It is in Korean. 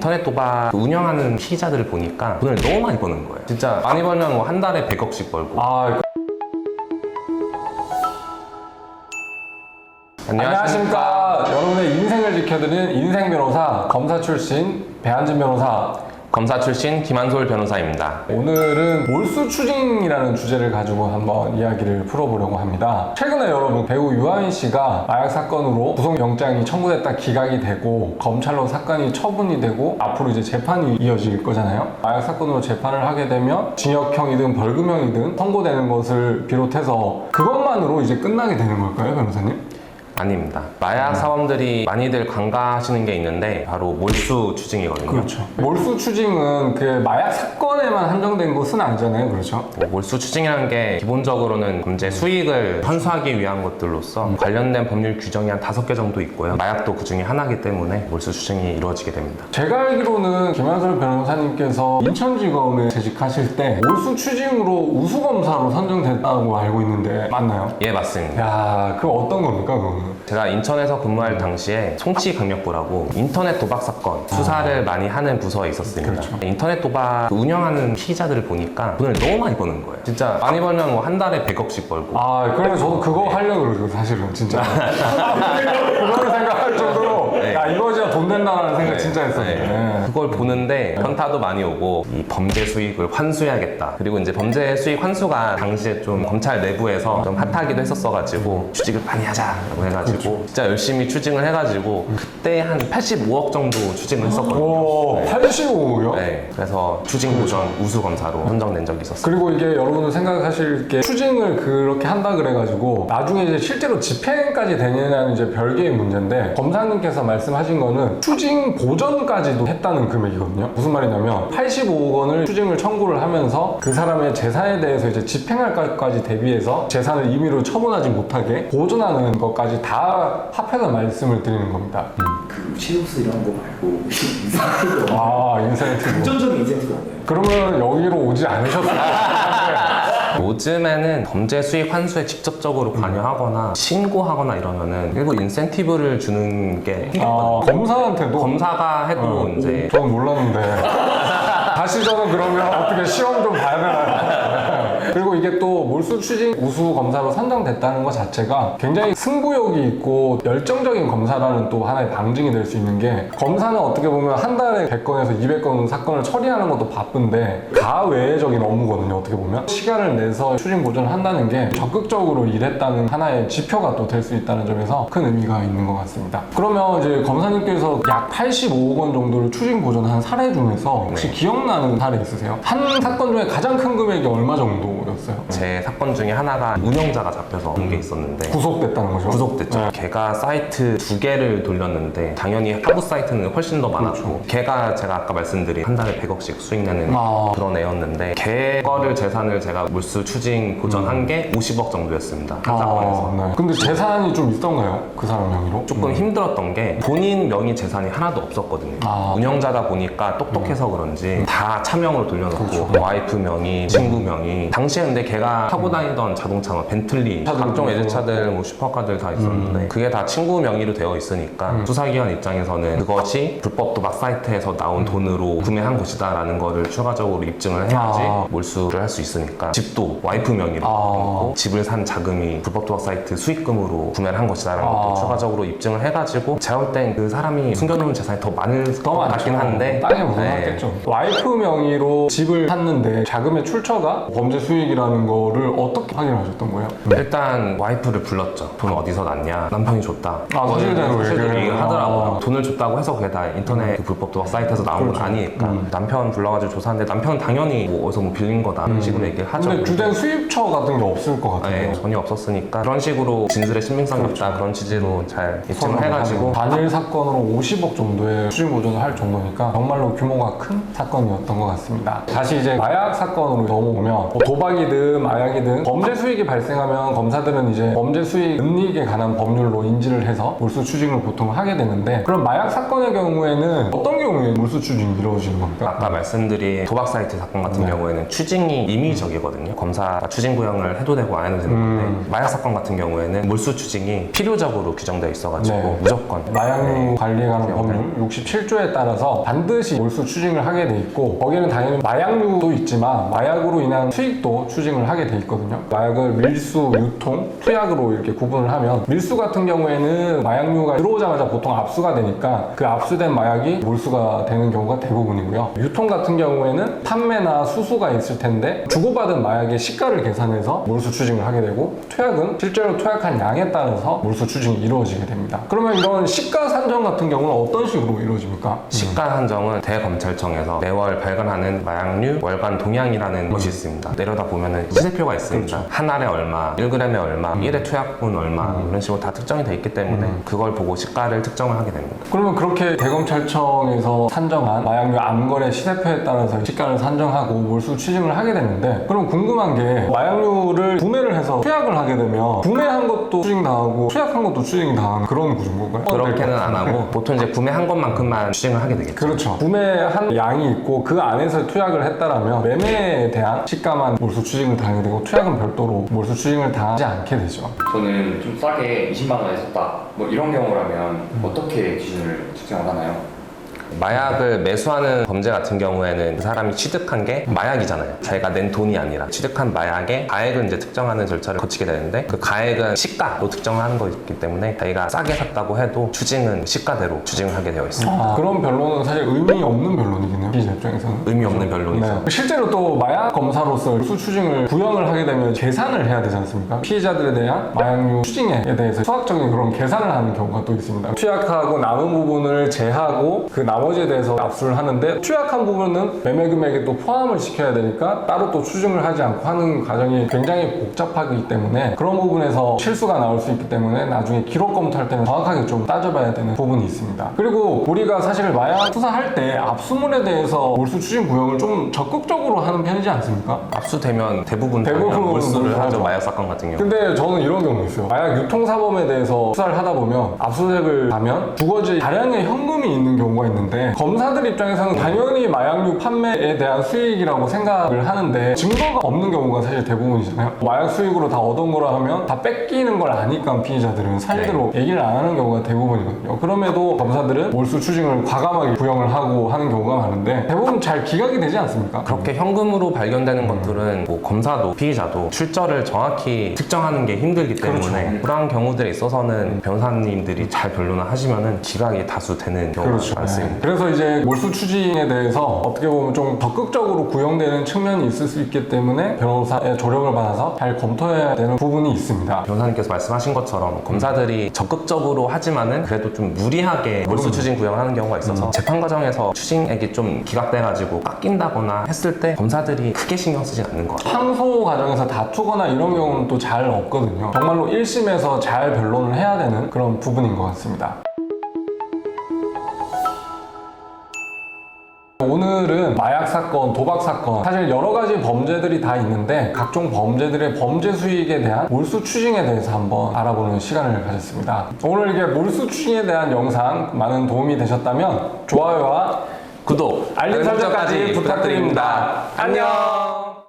인터넷 도박 운영하는 피의자들을 보니까 돈을 너무 많이 버는 거예요. 진짜 많이 벌면 뭐 한 달에 100억씩 벌고. 안녕하십니까. 여러분의 인생을 지켜드리는 인생 변호사, 검사 출신 배한진 변호사. 검사 출신 김한솔 변호사입니다. 오늘은 몰수 추징이라는 주제를 가지고 한번 이야기를 풀어보려고 합니다. 최근에 여러분 배우 유아인 씨가 마약 사건으로 구속영장이 청구됐다 기각이 되고 검찰로 사건이 처분이 되고 앞으로 이제 재판이 이어질 거잖아요. 마약 사건으로 재판을 하게 되면 징역형이든 벌금형이든 선고되는 것을 비롯해서 그것만으로 이제 끝나게 되는 걸까요, 변호사님? 아닙니다. 마약 사범들이 많이들 간과하시는 게 있는데 바로 몰수 추징이거든요. 그렇죠. 몰수 추징은 그 마약 사건에만 한정된 것은 아니잖아요, 그렇죠? 몰수 추징이라는 게 기본적으로는 범죄 수익을 환수하기 위한 것들로서 관련된 법률 규정이 한 5개 정도 있고요. 마약도 그 중에 하나이기 때문에 몰수 추징이 이루어지게 됩니다. 제가 알기로는 김한솔 변호사님께서 인천지검에 재직하실 때 몰수 추징으로 우수검사로 선정됐다고 알고 있는데 맞나요? 예, 맞습니다. 야, 그럼 어떤 겁니까, 그거는? 제가 인천에서 근무할 당시에 송치강력부라고 인터넷 도박 사건 수사를 많이 하는 부서에 있었습니다. 그렇죠. 인터넷 도박 운영하는 피의자들을 보니까 돈을 너무 많이 버는 거예요. 진짜 많이 벌면 뭐 한 달에 100억씩 벌고. 그래서 저도 그거 하려고 그러죠, 사실은, 진짜. 그거를 생각할 정도로, 네. 야, 이거 진짜 돈 된다라는 생각 네. 진짜 했었는데. 네. 그걸 보는데 현타도 많이 오고 이 범죄 수익을 환수해야겠다. 그리고 이제 범죄 수익 환수가 당시에 좀 검찰 내부에서 좀 핫하기도 했었어가지고 추징을 많이 하자라고 해가지고 진짜 열심히 추징을 해가지고 그때 한 85억 정도 추징을 했었거든요. 오, 85억이요? 네. 그래서 추징 보전 우수 검사로 선정된 적이 있었어요. 그리고 이게 여러분들 생각하실 게 추징을 그렇게 한다 그래가지고 나중에 이제 실제로 집행까지 되느냐는 이제 별개의 문제인데 검사님께서 말씀하신 거는 추징 보전까지도 했다는 금액이거든요. 무슨 말이냐면 85억 원을 추징을 청구를 하면서 그 사람의 재산에 대해서 이제 집행할 것까지 대비해서 재산을 임의로 처분하지 못하게 보존하는 것까지 다 합해서 말씀을 드리는 겁니다. 그 최우수 이런 거 말고 인센티브 인센티브. 금전적인 인센티브 없나요? 그러면 여기로 오지 않으셨어요? 요즘에는 범죄 수익 환수에 직접적으로 관여하거나 신고하거나 이러면은 일부 인센티브를 주는 게 검사한테도? 검사가 해도 이제 저는 몰랐는데 다시 저는 그러면 어떻게 시험 좀 봐야 되나요? 그리고 이게 또 몰수 추징 우수 검사로 선정됐다는 것 자체가 굉장히 승부욕이 있고 열정적인 검사라는 또 하나의 방증이 될 수 있는 게 검사는 어떻게 보면 한 달에 100건에서 200건 사건을 처리하는 것도 바쁜데 가외적인 업무거든요, 어떻게 보면. 시간을 내서 추징 보전을 한다는 게 적극적으로 일했다는 하나의 지표가 또 될 수 있다는 점에서 큰 의미가 있는 것 같습니다. 그러면 이제 검사님께서 약 85억 원 정도를 추징 보전한 사례 중에서 혹시 기억나는 사례 있으세요? 한 사건 중에 가장 큰 금액이 얼마 정도였어요? 제 사건 중에 하나가 운영자가 잡혀서 온 게 있었는데 구속됐다는 거죠? 구속됐죠. 걔가 사이트 2개를 돌렸는데 당연히 하부 사이트는 훨씬 더 많았고 걔가 제가 아까 말씀드린 한 달에 100억씩 수익 내는 그런 애였는데 걔 거를 재산을 제가 몰수 추징 보전한 게 50억 정도였습니다. 한 사건에서. 네. 근데 재산이 좀 있던가요? 그 사람 명의로? 조금 힘들었던 게 본인 명의 재산이 하나도 없었거든요. 운영자다 보니까 똑똑해서 그런지 다 차명으로 돌려놓고 와이프 명의, 친구 명의. 당시에 근데 걔가 타고 다니던 자동차, 벤틀리, 각종 외제차들, 뭐 슈퍼카들 다 있었는데 그게 다 친구 명의로 되어 있으니까 수사기관 입장에서는 그것이 불법 도박 사이트에서 나온 돈으로 구매한 것이다 라는 거를 추가적으로 입증을 해야지 몰수를 할 수 있으니까 집도 와이프 명의로 있고 집을 산 자금이 불법 도박 사이트 수익금으로 구매를 한 것이다 라는 것도 추가적으로 입증을 해가지고 제가 볼 땐 그 사람이 숨겨놓은 재산이 더 많을 것 같긴 한데 땅에 묻어놨겠죠. 와이프 명의로 집을 샀는데 자금의 출처가 범죄 수익이라는 거를 어떻게 확인하셨던 거예요? 일단 와이프를 불렀죠. 돈 어디서 났냐? 남편이 줬다. 사실대로 얘기를 하더라고요. 돈을 줬다고 해서 그게 다 인터넷 그 불법 도박 사이트에서 나온 건 아니니까 남편 불러가지고 조사하는데 남편은 당연히 뭐 어디서 뭐 빌린 거다 이런 식으로 얘기를 하죠. 근데 주된 수입처 같은 게 없을 것 같아요. 네, 전혀 없었으니까 그런 식으로 진술의 신빙성이 없다 그런 취지로 잘 입증을 해가지고 단일 사건으로 50억 정도의 추징 보전을 할 정도니까 정말로 규모가 큰 사건이었던 것 같습니다. 다시 이제 마약 사건으로 넘어오면 도박 도박이든 마약이든 범죄 수익이 발생하면 검사들은 이제 범죄 수익 은닉에 관한 법률로 인지를 해서 몰수 추징을 보통 하게 되는데, 그럼 마약 사건의 경우에는 어떤 경우에 몰수 추징이 이루어지는 겁니까? 아까 말씀드린 도박 사이트 사건 같은 경우에는 추징이 임의적이거든요. 검사가 추징 구형을 해도 되고 안 해도 되는 건데 마약 사건 같은 경우에는 몰수 추징이 필요적으로 규정되어 있어가지고 네. 무조건 마약류 관리에 관한 법률 67조에 따라서 반드시 몰수 추징을 하게 돼 있고, 거기에는 당연히 마약류도 있지만 마약으로 인한 수익도 추징을 하게 돼 있거든요. 마약을 밀수, 유통, 투약으로 이렇게 구분을 하면, 밀수 같은 경우에는 마약류가 들어오자마자 보통 압수가 되니까 그 압수된 마약이 몰수가 되는 경우가 대부분이고요. 유통 같은 경우에는 판매나 수수가 있을 텐데 주고받은 마약의 시가를 계산해서 몰수 추징을 하게 되고, 투약은 실제로 투약한 양에 따라서 몰수 추징이 이루어지게 됩니다. 그러면 이런 시가 산정 같은 경우는 어떤 식으로 이루어집니까? 시가 산정은 대검찰청에서 매월 발간하는 마약류 월간 동향이라는 것이 있습니다. 내려다 보면은 시세표가 있습니다. 한 알에 얼마, 1g에 얼마, 1회 투약분 얼마 이런 식으로 다 특정이 돼 있기 때문에 그걸 보고 시가를 특정을 하게 됩니다. 그러면 그렇게 대검찰청에서 산정한 마약류 암거래 시세표에 따라서 시가를 산정하고 몰수 추징을 하게 되는데, 그럼 궁금한 게 마약류를 구매를 해서 투약을 하게 되면 구매한 것도 추징당하고 투약한 것도 추징당하는 그런 구조인 건가요? 그렇게는 안 하고 보통 이제 구매한 것만큼만 추징을 하게 되겠죠. 그렇죠. 구매한 양이 있고 그 안에서 투약을 했다라면 매매에 대한 시가만 몰수 추징을 당하게 되고 투약은 별도로 몰수 추징을 당하지 않게 되죠. 저는 좀 싸게 20만 원에 샀다 뭐 이런 경우라면 어떻게 기준을 측정을 하나요? 마약을 매수하는 범죄 같은 경우에는 그 사람이 취득한 게 마약이잖아요. 자기가 낸 돈이 아니라 취득한 마약의 가액을 이제 특정하는 절차를 거치게 되는데, 그 가액은 시가로 특정하는 거기 때문에 자기가 싸게 샀다고 해도 추징은 시가대로 추징을 하게 되어 있습니다. 그런 변론은 사실 의미 없는 변론이긴 해요. 피의자 입장에서는. 의미 없는 변론이죠. 네. 실제로 또 마약 검사로서 몰수 추징을 구형을 하게 되면 계산을 해야 되지 않습니까? 피해자들에 대한 마약류 추징에 대해서 수학적인 그런 계산을 하는 경우가 또 있습니다. 투약하고 남은 부분을 제하고 그 나머지에 대해서 압수를 하는데, 투약한 부분은 매매 금액에 또 포함을 시켜야 되니까 따로 또 추징을 하지 않고 하는 과정이 굉장히 복잡하기 때문에 그런 부분에서 실수가 나올 수 있기 때문에 나중에 기록 검토할 때는 정확하게 좀 따져봐야 되는 부분이 있습니다. 그리고 우리가 사실 마약 수사할 때 압수물에 대해서 몰수 추징 구형을 좀 적극적으로 하는 편이지 않습니까? 압수되면 대부분 대부분 몰수를 하죠. 하죠. 마약 사건 같은 경우. 근데 저는 이런 경우 있어요. 마약 유통사범에 대해서 수사를 하다 보면 압수수색을 가면 주거지 다량의 현금이 있는 경우가 있는데, 검사들 입장에서는 당연히 마약류 판매에 대한 수익이라고 생각을 하는데 증거가 없는 경우가 사실 대부분이잖아요. 마약 수익으로 다 얻은 거라 하면 다 뺏기는 걸 아니까 피의자들은 사실대로 얘기를 안 하는 경우가 대부분이거든요. 그럼에도 검사들은 몰수 추징을 과감하게 구형을 하고 하는 경우가 많은데 대부분 잘 기각이 되지 않습니까? 그렇게 현금으로 발견되는 것들은 뭐 검사도 피의자도 출처를 정확히 특정하는 게 힘들기 때문에 그런 경우들에 있어서는 변호사님들이 잘 변론을 하시면은 기각이 다수 되는 경우가 많습니다. 그래서 이제 몰수 추징에 대해서 어떻게 보면 좀 적극적으로 구형되는 측면이 있을 수 있기 때문에 변호사의 조력을 받아서 잘 검토해야 되는 부분이 있습니다. 변호사님께서 말씀하신 것처럼 검사들이 적극적으로 하지만은 그래도 좀 무리하게 몰수 추징 구형을 하는 경우가 있어서 재판 과정에서 추징액이 좀 기각돼가지고 깎인다거나 했을 때 검사들이 크게 신경 쓰진 않는 것 같아요. 항소 과정에서 다투거나 이런 경우는 또 잘 없거든요. 정말로 1심에서 잘 변론을 해야 되는 그런 부분인 것 같습니다. 오늘은 마약 사건, 도박 사건, 사실 여러 가지 범죄들이 다 있는데 각종 범죄들의 범죄 수익에 대한 몰수 추징에 대해서 한번 알아보는 시간을 가졌습니다. 오늘 이게 몰수 추징에 대한 영상 많은 도움이 되셨다면 좋아요와 구독, 알림 설정까지 부탁드립니다. 안녕!